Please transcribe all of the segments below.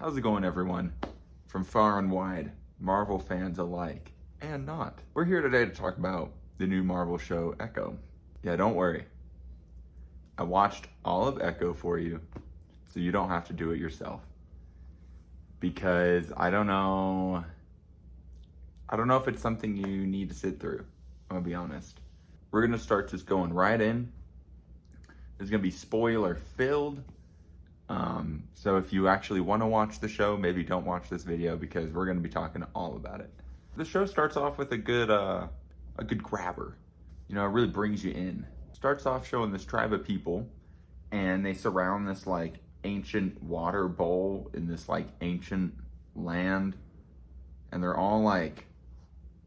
How's it going, everyone? From far and wide, Marvel fans alike, and not. We're here today to talk about the new Marvel show, Echo. Yeah, don't worry. I watched all of Echo for you, so you don't have to do it yourself. Because I don't know if it's something you need to sit through, I'm gonna be honest. We're gonna start just going right in. There's gonna be spoiler filled. So if you actually want to watch the show, maybe don't watch this video because we're going to be talking all about it. The show starts off with a good grabber. You know, it really brings you in. Starts off showing this tribe of people, and they surround this like ancient water bowl in this like ancient land, and they're all like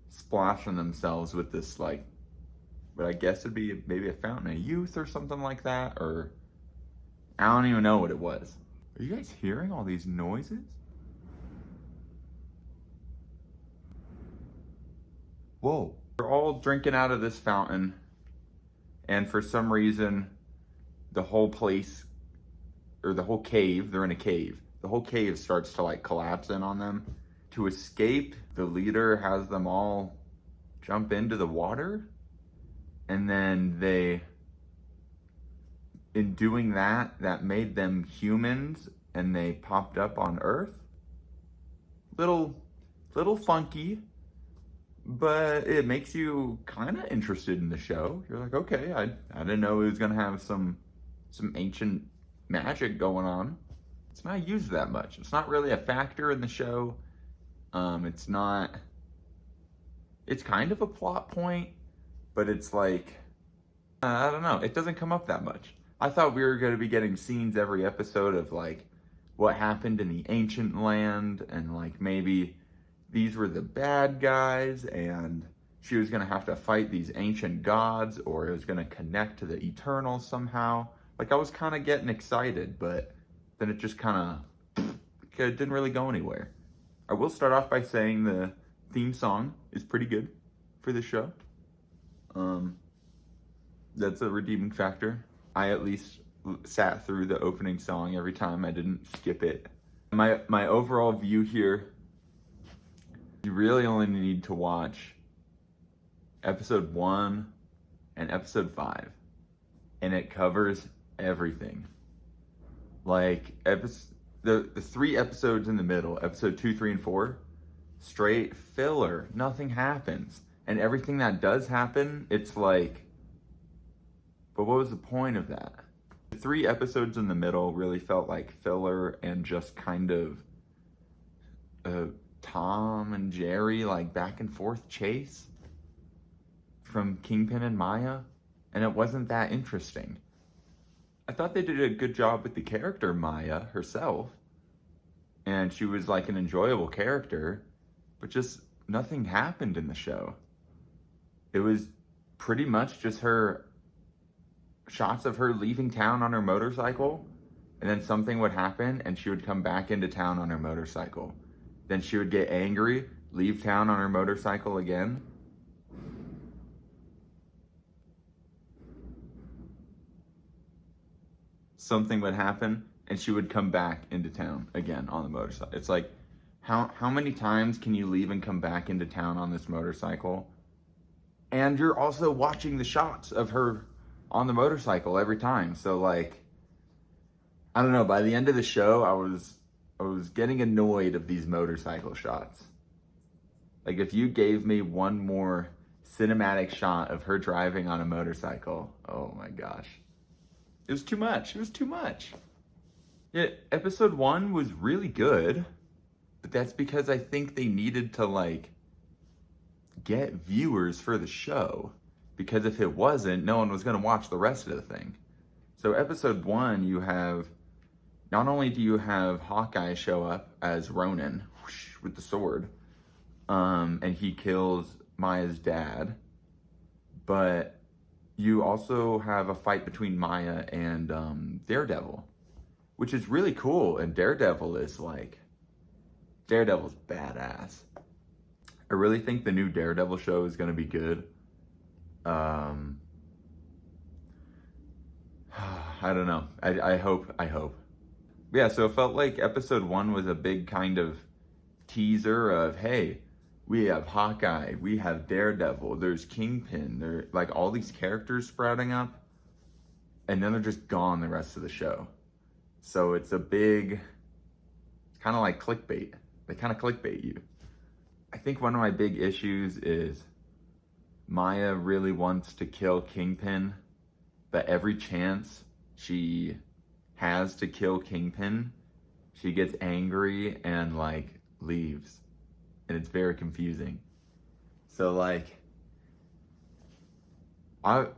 splashing themselves with this like, what I guess would be maybe a fountain of youth or something like that, or I don't even know what it was. Are you guys hearing all these noises? Whoa. They're all drinking out of this fountain, and for some reason, the whole place, or the whole cave, they're in a cave. The whole cave starts to like collapse in on them. To escape, the leader has them all jump into the water, and then in doing that made them humans, and they popped up on Earth. Little funky, but it makes you kind of interested in the show. You're like, okay, I didn't know it was gonna have some ancient magic going on. It's not used that much. It's not really a factor in the show. It's kind of a plot point, but it's like, I don't know, it doesn't come up that much. I thought we were going to be getting scenes every episode of like what happened in the ancient land, and like maybe these were the bad guys and she was going to have to fight these ancient gods, or it was going to connect to the Eternals somehow. Like I was kind of getting excited, but then it just kind of didn't really go anywhere. I will start off by saying the theme song is pretty good for this show. That's a redeeming factor. I at least sat through the opening song every time. I didn't skip it. My overall view here, you really only need to watch episode 1 and episode 5, and it covers everything. Like the 3 episodes in the middle, episode 2, 3, and 4, straight filler. Nothing happens, and everything that does happen, it's like, but what was the point of that? The 3 episodes in the middle really felt like filler and just kind of Tom and Jerry like back and forth chase from Kingpin and Maya, and it wasn't that interesting. I thought they did a good job with the character Maya herself, and she was like an enjoyable character, but just nothing happened in the show. It was pretty much just shots of her leaving town on her motorcycle, and then something would happen and she would come back into town on her motorcycle. Then she would get angry, leave town on her motorcycle again. Something would happen and she would come back into town again on the motorcycle. It's like, how many times can you leave and come back into town on this motorcycle? And you're also watching the shots of her on the motorcycle every time. So like, I don't know, by the end of the show, I was getting annoyed of these motorcycle shots. Like if you gave me one more cinematic shot of her driving on a motorcycle, oh my gosh. It was too much. It was too much. Yeah, episode 1 was really good, but that's because I think they needed to like get viewers for the show. Because if it wasn't, no one was going to watch the rest of the thing. So episode 1, you have, not only do you have Hawkeye show up as Ronin whoosh, with the sword, and he kills Maya's dad, but you also have a fight between Maya and Daredevil, which is really cool. And Daredevil's badass. I really think the new Daredevil show is going to be good. I don't know. I hope. Yeah, so it felt like episode 1 was a big kind of teaser of, hey, we have Hawkeye, we have Daredevil, there's Kingpin, there like all these characters sprouting up, and then they're just gone the rest of the show. So it's a big, it's kind of like clickbait. They kind of clickbait you. I think one of my big issues is Maya really wants to kill Kingpin, but every chance she has to kill Kingpin, she gets angry and like leaves. And it's very confusing. So like,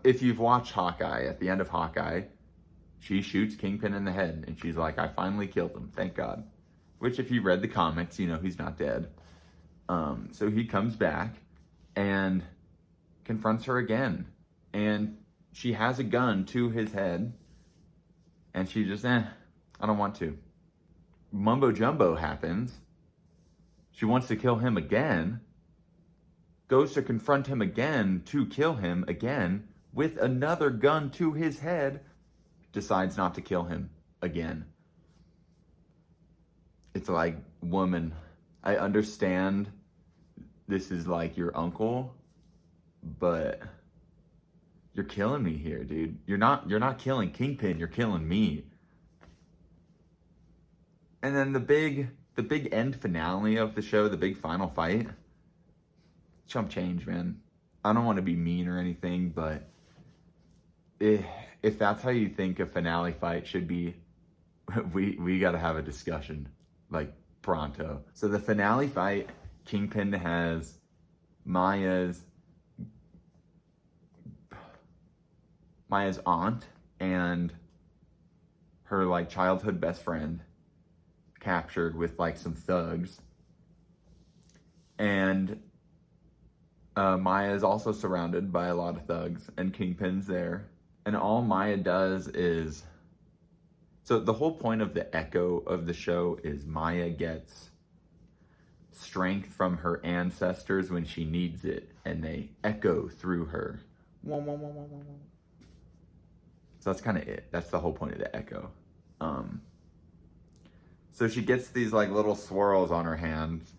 if you've watched Hawkeye, at the end of Hawkeye, she shoots Kingpin in the head and she's like, I finally killed him, thank God. Which if you read the comics, you know he's not dead. So he comes back and confronts her again. And she has a gun to his head. And she just, I don't want to. Mumbo Jumbo happens. She wants to kill him again. Goes to confront him again to kill him again with another gun to his head. Decides not to kill him again. It's like, woman, I understand this is like your uncle, but you're killing me here, dude. You're not killing Kingpin, you're killing me. And then the big end finale of the show, the big final fight, chump change, man. I don't want to be mean or anything, but if that's how you think a finale fight should be, we got to have a discussion, like pronto. So the finale fight, Kingpin has Maya's aunt and her like childhood best friend captured with like some thugs, and Maya is also surrounded by a lot of thugs, and Kingpin's there, and all Maya does is, so the whole point of the Echo of the show is Maya gets strength from her ancestors when she needs it, and they echo through her. So that's kind of it. That's the whole point of the Echo. So she gets these like little swirls on her hands,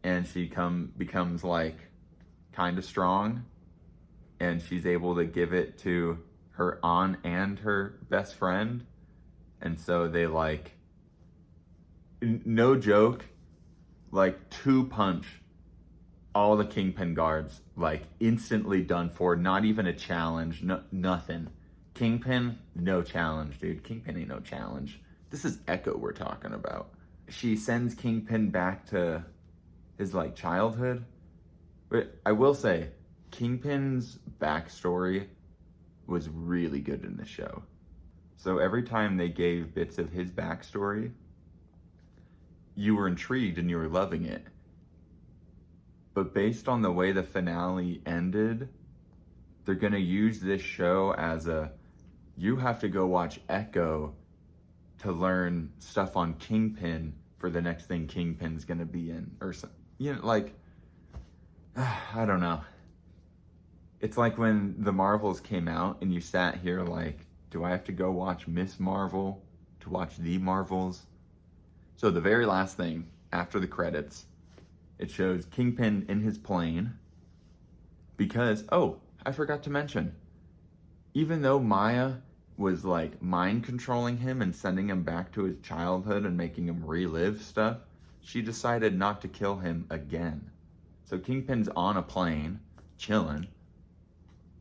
and she becomes like kind of strong, and she's able to give it to her aunt and her best friend, and so they like, no joke, like 2-punch all the Kingpin guards, like instantly done for, not even a challenge, nothing. Kingpin, no challenge, dude. Kingpin ain't no challenge. This is Echo we're talking about. She sends Kingpin back to his like childhood. But I will say, Kingpin's backstory was really good in the show. So every time they gave bits of his backstory, you were intrigued and you were loving it. But based on the way the finale ended, they're gonna use this show as you have to go watch Echo to learn stuff on Kingpin for the next thing Kingpin's gonna be in, or something. You know, like, I don't know. It's like when the Marvels came out and you sat here like, do I have to go watch Miss Marvel to watch the Marvels? So the very last thing after the credits, it shows Kingpin in his plane because, oh, I forgot to mention, even though Maya was like mind controlling him and sending him back to his childhood and making him relive stuff, she decided not to kill him again. So Kingpin's on a plane, chilling,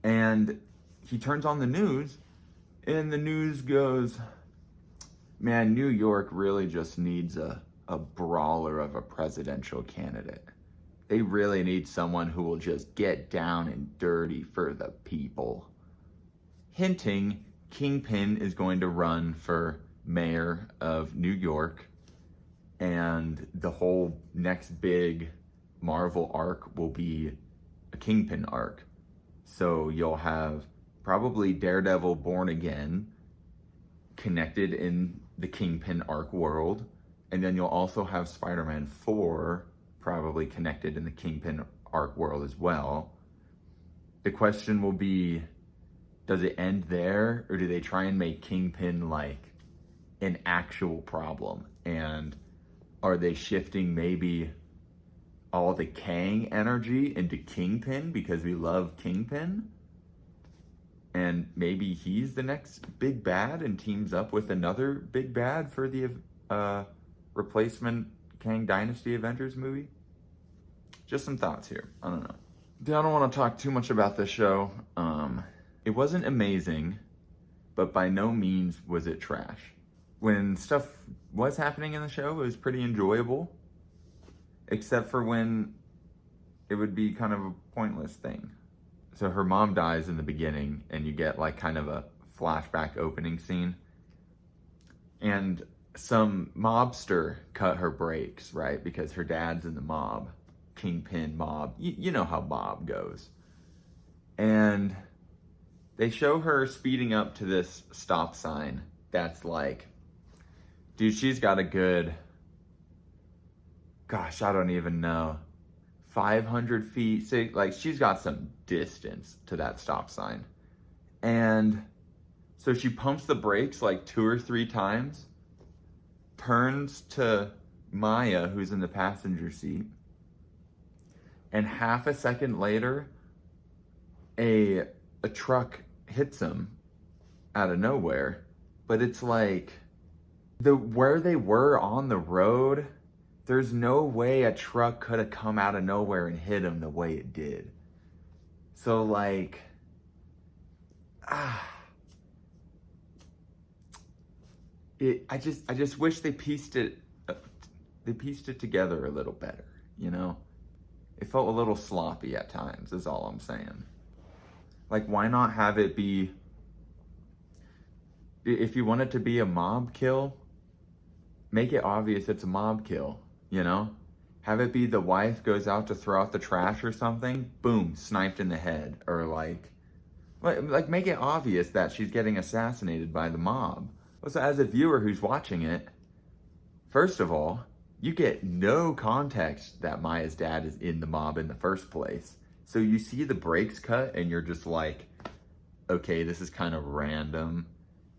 and he turns on the news, and the news goes, man, New York really just needs a brawler of a presidential candidate. They really need someone who will just get down and dirty for the people. Hinting, Kingpin is going to run for mayor of New York, and the whole next big Marvel arc will be a Kingpin arc. So you'll have probably Daredevil Born Again connected in the Kingpin arc world, and then you'll also have Spider-Man 4 probably connected in the Kingpin arc world as well. The question will be, does it end there, or do they try and make Kingpin like an actual problem? And are they shifting maybe all the Kang energy into Kingpin because we love Kingpin? And maybe he's the next big bad and teams up with another big bad for the replacement Kang Dynasty Avengers movie? Just some thoughts here. I don't know. I don't want to talk too much about this show. It wasn't amazing, but by no means was it trash. When stuff was happening in the show, it was pretty enjoyable, except for when it would be kind of a pointless thing. So her mom dies in the beginning, and you get like kind of a flashback opening scene. And some mobster cut her brakes, right? Because her dad's in the mob, Kingpin mob. You know how mob goes. And they show her speeding up to this stop sign that's like, dude, she's got a good, gosh, I don't even know, 500 feet, say, like she's got some distance to that stop sign. And so she pumps the brakes like 2 or 3 times, turns to Maya, who's in the passenger seat, and half a second later, a truck hits them out of nowhere. But it's like, where they were on the road, there's no way a truck could have come out of nowhere and hit him the way it did. So like, I just wish they pieced it together a little better, you know? It felt a little sloppy at times, is all I'm saying. Like, why not have it be, if you want it to be a mob kill, make it obvious it's a mob kill, you know? Have it be the wife goes out to throw out the trash or something, boom, sniped in the head. Or like make it obvious that she's getting assassinated by the mob. So as a viewer who's watching it, first of all, you get no context that Maya's dad is in the mob in the first place. So you see the brakes cut and you're just like, okay, this is kind of random.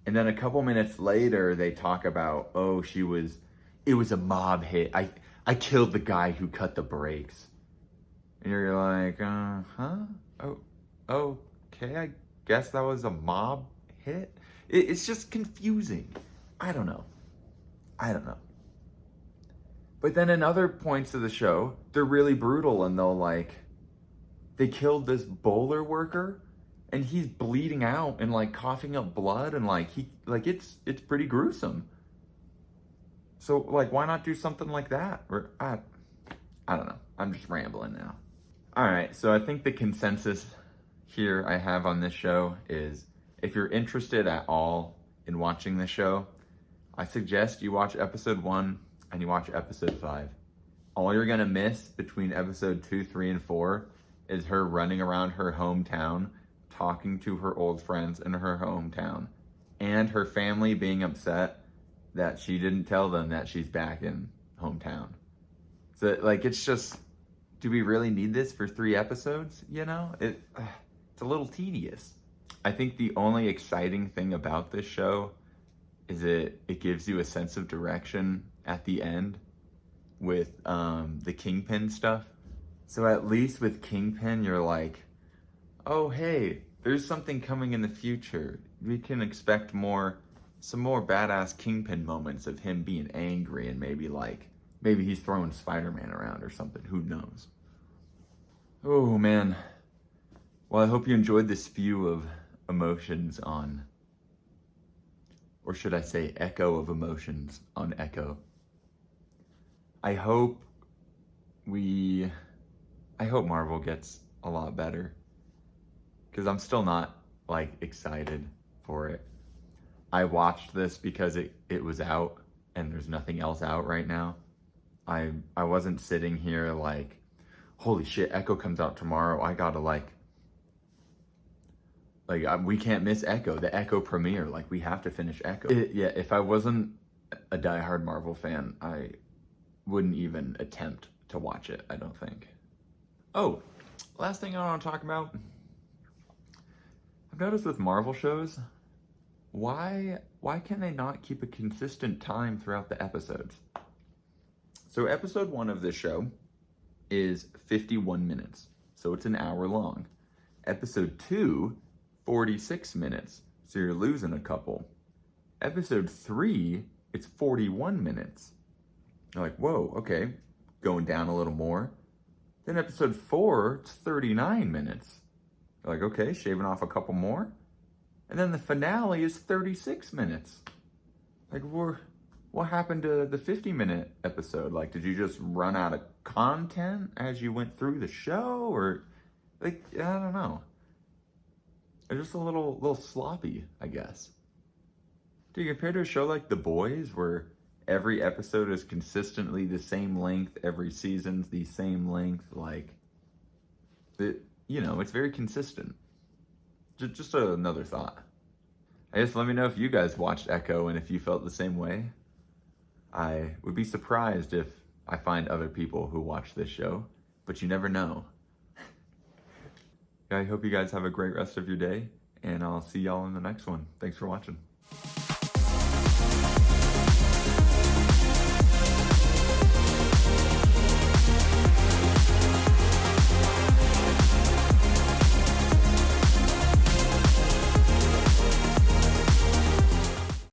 And then a couple minutes later, they talk about, oh, it was a mob hit. I killed the guy who cut the brakes. And you're like, huh? Oh, okay, I guess that was a mob hit? It's just confusing. I don't know. But then in other points of the show, they're really brutal and they killed this bowler worker and he's bleeding out and like coughing up blood and it's pretty gruesome. So like, why not do something like that? Or I don't know. I'm just rambling now. All right, so I think the consensus here I have on this show is, if you're interested at all in watching the show, I suggest you watch episode 1 and you watch episode 5. All you're gonna miss between episode 2, 3, and 4 is her running around her hometown, talking to her old friends in her hometown, and her family being upset that she didn't tell them that she's back in hometown. So like, it's just, do we really need this for 3 episodes? You know, it's a little tedious. I think the only exciting thing about this show is it gives you a sense of direction at the end with the Kingpin stuff. So at least with Kingpin, you're like, oh, hey, there's something coming in the future. We can expect some more badass Kingpin moments of him being angry and maybe he's throwing Spider-Man around or something. Who knows? Oh, man. Well, I hope you enjoyed this spew of emotions on, or should I say echo of emotions on Echo. I hope Marvel gets a lot better, because I'm still not excited for it. I watched this because it was out and there's nothing else out right now. I wasn't sitting here like, holy shit, Echo comes out tomorrow, I gotta we can't miss Echo, the Echo premiere, we have to finish Echo. If I wasn't a diehard Marvel fan, I wouldn't even attempt to watch it, I don't think. Oh, last thing I want to talk about. I've noticed with Marvel shows, why can they not keep a consistent time throughout the episodes? So episode 1 of this show is 51 minutes, so it's an hour long. Episode 2, 46 minutes, so you're losing a couple. Episode 3, it's 41 minutes. You're like, whoa, okay, going down a little more. Then episode 4, it's 39 minutes. You're like, okay, shaving off a couple more. And then the finale is 36 minutes. Like, what happened to the 50-minute episode? Like, did you just run out of content as you went through the show? Or, like, I don't know. It's just a little sloppy, I guess. Dude, compared to a show like The Boys, where every episode is consistently the same length, every season's the same length, like, it's very consistent. Just another thought. I guess let me know if you guys watched Echo and if you felt the same way. I would be surprised if I find other people who watch this show, but you never know. I hope you guys have a great rest of your day, and I'll see y'all in the next one. Thanks for watching.